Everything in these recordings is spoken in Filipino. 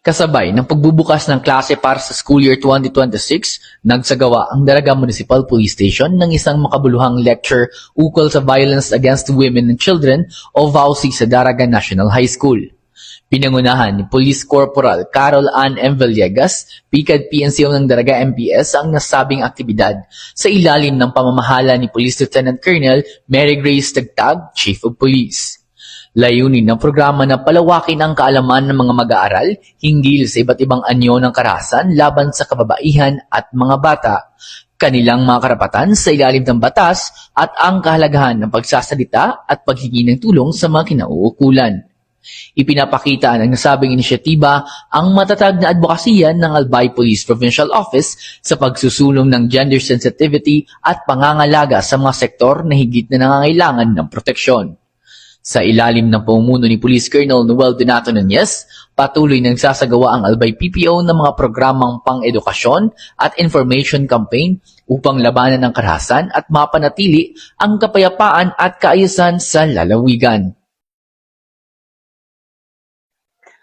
Kasabay ng pagbubukas ng klase para sa school year 2026, nagsagawa ang Daraga Municipal Police Station ng isang makabuluhang lecture ukol sa violence against women and children o VAUSI sa Daraga National High School. Pinangunahan ni Police Corporal Carol Ann M. Villegas, PCAD PNCO ng Daraga MPS ang nasabing aktibidad sa ilalim ng pamamahala ni Police Lieutenant Colonel Mary Grace Tagtag, Chief of Police. Layunin ng programa na palawakin ang kaalaman ng mga mag-aaral hinggil sa iba't ibang anyo ng karahasan laban sa kababaihan at mga bata, kanilang mga karapatan sa ilalim ng batas at ang kahalagahan ng pagsasalita at paghingi ng tulong sa mga kinauukulan. Ipinapakita ng nasabing inisyatiba ang matatag na advokasya ng Albay Police Provincial Office sa pagsusulong ng gender sensitivity at pangangalaga sa mga sektor na higit na nangangailangan ng proteksyon. Sa ilalim ng pamumuno ni Police Colonel Noel Donato Nunez, patuloy nang sasagawa ang Albay PPO ng mga programang pang-edukasyon at information campaign upang labanan ang karahasan at mapanatili ang kapayapaan at kaayusan sa lalawigan.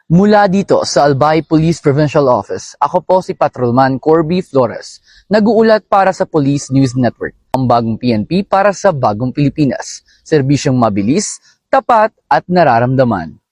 Mula dito sa Albay Police Provincial Office, ako po si Patrolman Corby Flores, nag-uulat para sa Police News Network, ang bagong PNP para sa bagong Pilipinas, serbisyong mabilis, tapat at nararamdaman.